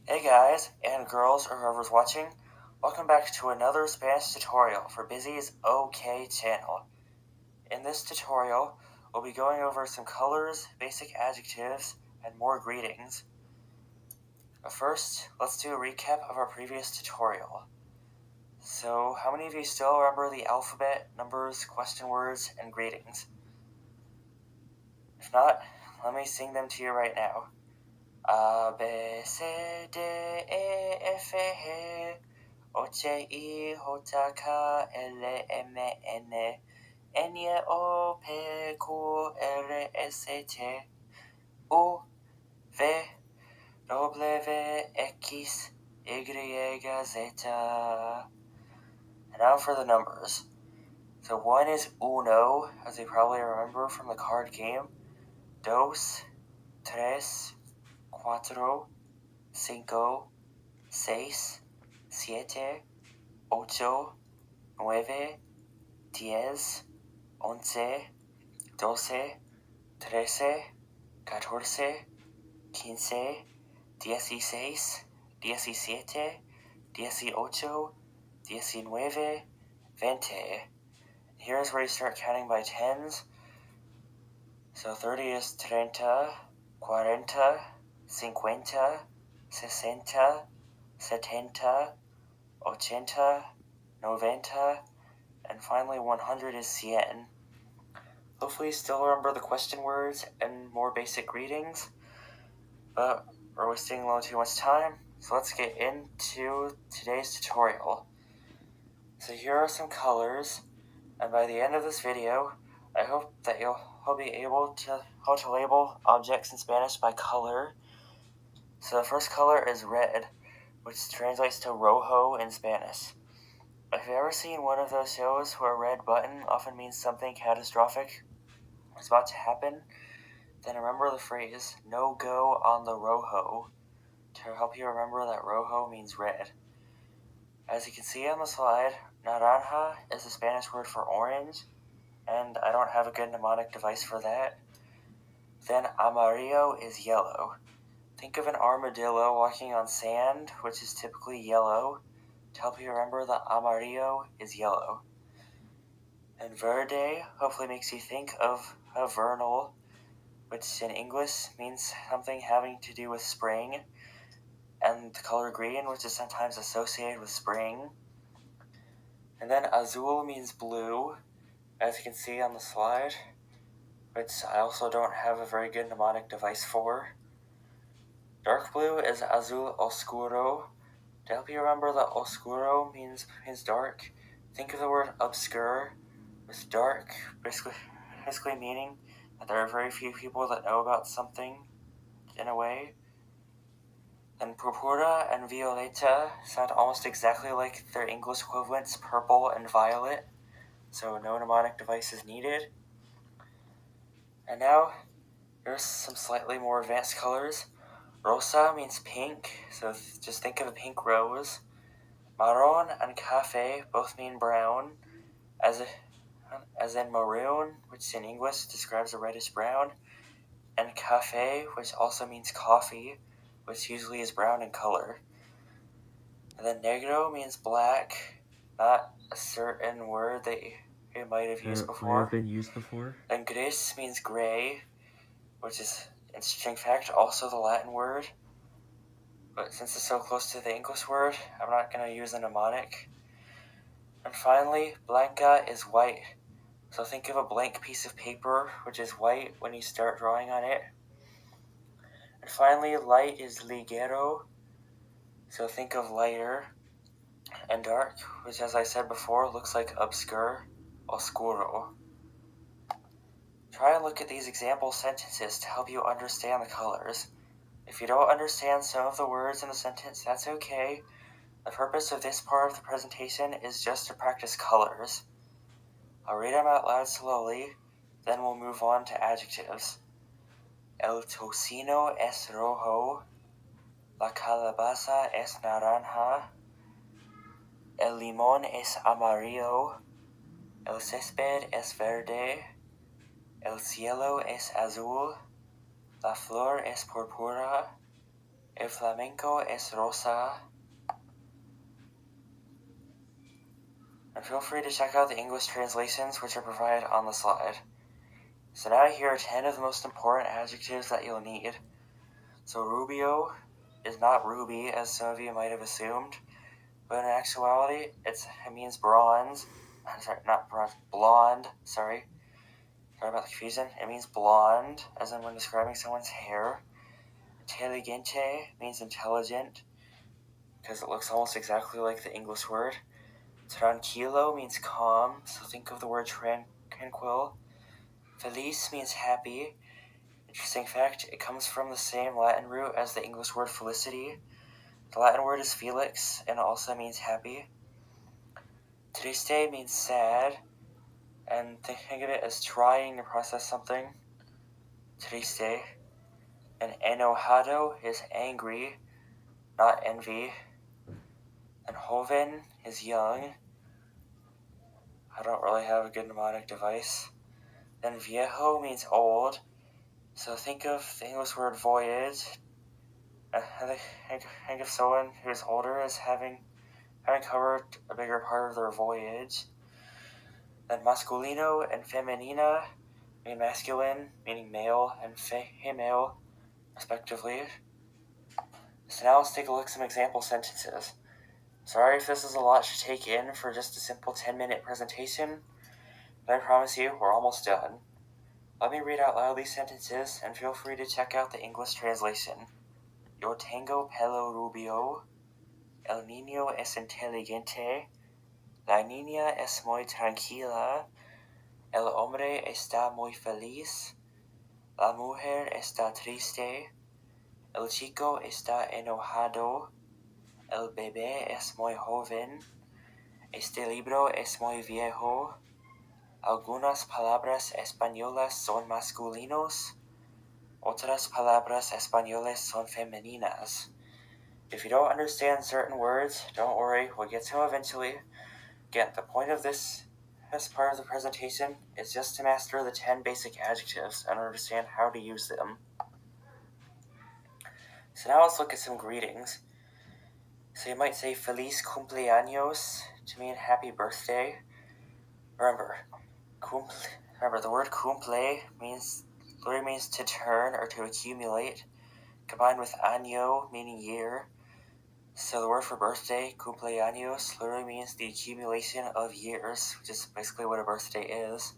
Hey guys and girls or whoever's watching, welcome back to another Spanish tutorial for Busy's OK channel. In this tutorial, we'll be going over some colors, basic adjectives, and more greetings. But first, let's do a recap of our previous tutorial. So, how many of you still remember the alphabet, numbers, question words, and greetings? If not, let me sing them to you right now. A, B, C, D, E, F, G, H, I, J, K, L, M, N, N, O, P, Q, R, S, T, U, V, W, X, Y, Z. And now for the numbers. So 1 is uno, as you probably remember from the card game. Dos, tres, cuatro, cinco, seis, siete, ocho, nueve, 10, 11, 12, 13, 14, 15, 16, 17, 18, 19, 20. Here's where you start counting by tens. So 30 is treinta, cuarenta, cincuenta, sesenta, setenta, ochenta, noventa, and finally 100 is cien. Hopefully you still remember the question words and more basic greetings, but we're wasting a little too much time, so let's get into today's tutorial. So here are some colors, and by the end of this video, I hope that you'll be able to how to label objects in Spanish by color. So the first color is red, which translates to rojo in Spanish. If you've ever seen one of those shows where a red button often means something catastrophic is about to happen, then remember the phrase, no go on the rojo, to help you remember that rojo means red. As you can see on the slide, naranja is the Spanish word for orange, and I don't have a good mnemonic device for that. Then amarillo is yellow. Think of an armadillo walking on sand, which is typically yellow, to help you remember that amarillo is yellow. And verde hopefully makes you think of a vernal, which in English means something having to do with spring, and the color green, which is sometimes associated with spring. And then azul means blue, as you can see on the slide, which I also don't have a very good mnemonic device for. Dark blue is azul oscuro. To help you remember that oscuro means dark, think of the word obscure, with dark basically meaning that there are very few people that know about something in a way. And purpura and violeta sound almost exactly like their English equivalents purple and violet, so no mnemonic device is needed. And now, here's some slightly more advanced colors. Rosa means pink, so just think of a pink rose. Marron and cafe both mean brown, as in maroon, which in English describes a reddish brown, and cafe, which also means coffee, which usually is brown in color. And then negro means black, not a certain word that you might have used before. Might have been used before. Then gris means gray, which is, interesting fact, also the Latin word. But since it's so close to the English word, I'm not going to use a mnemonic. And finally, blanca is white. So think of a blank piece of paper, which is white when you start drawing on it. And finally, light is ligero. So think of lighter. And dark, which as I said before, looks like obscure, oscuro. Try and look at these example sentences to help you understand the colors. If you don't understand some of the words in the sentence, that's okay. The purpose of this part of the presentation is just to practice colors. I'll read them out loud slowly, then we'll move on to adjectives. El tocino es rojo. La calabaza es naranja. El limón es amarillo. El césped es verde. El cielo es azul. La flor es púrpura. El flamenco es rosa. And feel free to check out the English translations which are provided on the slide. So now here are 10 of the most important adjectives that you'll need. So rubio is not ruby, as some of you might have assumed, but in actuality, it means bronze. I'm sorry, not bronze, blonde, sorry. Sorry about the confusion. It means blonde, as in when describing someone's hair. Intelligente means intelligent, because it looks almost exactly like the English word. Tranquilo means calm, so think of the word tranquil. Feliz means happy. Interesting fact, it comes from the same Latin root as the English word felicity. The Latin word is felix, and it also means happy. Triste means sad, and think of it as trying to process something. Triste. And enojado is angry, not envy. And joven is young. I don't really have a good mnemonic device. Then viejo means old, so think of the English word voyage. Think of someone who's older as having covered a bigger part of their voyage. Then masculino and femenina mean masculine, meaning male, and female, respectively. So now let's take a look at some example sentences. Sorry if this is a lot to take in for just a simple 10-minute presentation, but I promise you we're almost done. Let me read out loud these sentences, and feel free to check out the English translation. Yo tengo pelo rubio. El niño es inteligente. La niña es muy tranquila. El hombre está muy feliz. La mujer está triste. El chico está enojado. El bebé es muy joven. Este libro es muy viejo. Algunas palabras españolas son masculinos. Otras palabras españolas son femeninas. If you don't understand certain words, don't worry, we'll get to them eventually. Again, the point of this part of the presentation is just to master the 10 basic adjectives and understand how to use them. So now let's look at some greetings. So you might say Feliz cumpleaños to mean happy birthday. Remember, the word cumple literally means to turn or to accumulate, combined with año meaning year. So the word for birthday, cumpleaños, literally means the accumulation of years, which is basically what a birthday is.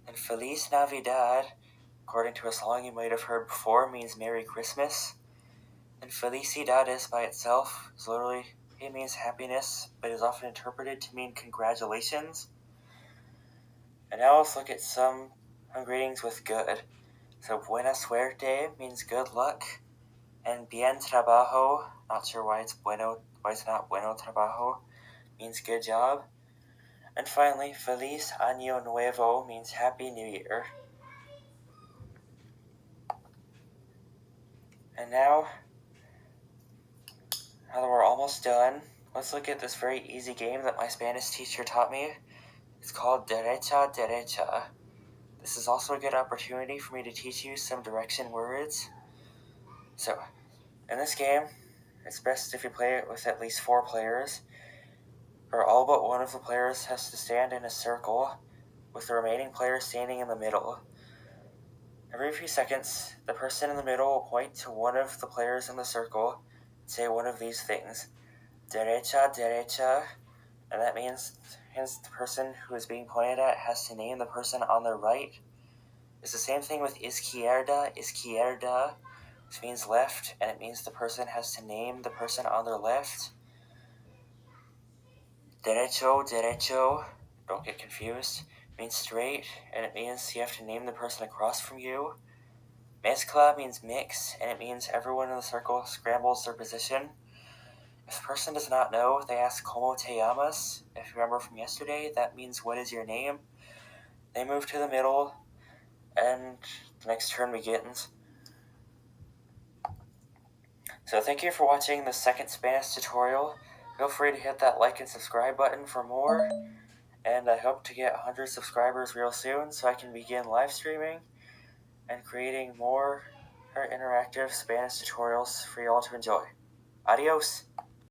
And Feliz Navidad, according to a song you might have heard before, means Merry Christmas. And felicidades by itself is literally, it means happiness, but is often interpreted to mean congratulations. And now let's look at some greetings with good. So buena suerte means good luck. And bien trabajo, not sure why it's not bueno trabajo, means good job. And finally, Feliz Año Nuevo means Happy New Year. And now that we're almost done, let's look at this very easy game that my Spanish teacher taught me. It's called Derecha Derecha. This is also a good opportunity for me to teach you some direction words. So, in this game, it's best if you play it with at least 4 players, or all but one of the players has to stand in a circle, with the remaining player standing in the middle. Every few seconds, the person in the middle will point to one of the players in the circle and say one of these things. Derecha, derecha, and that means the person who is being pointed at has to name the person on their right. It's the same thing with izquierda, izquierda, which means left, and it means the person has to name the person on their left. Derecho, derecho, don't get confused, means straight, and it means you have to name the person across from you. Mezcla means mix, and it means everyone in the circle scrambles their position. If the person does not know, they ask ¿Cómo te llamas? If you remember from yesterday, that means what is your name? They move to the middle, and the next turn begins. So thank you for watching the second Spanish tutorial. Feel free to hit that like and subscribe button for more, and I hope to get 100 subscribers real soon so I can begin live streaming and creating more her interactive Spanish tutorials for y'all to enjoy. Adios!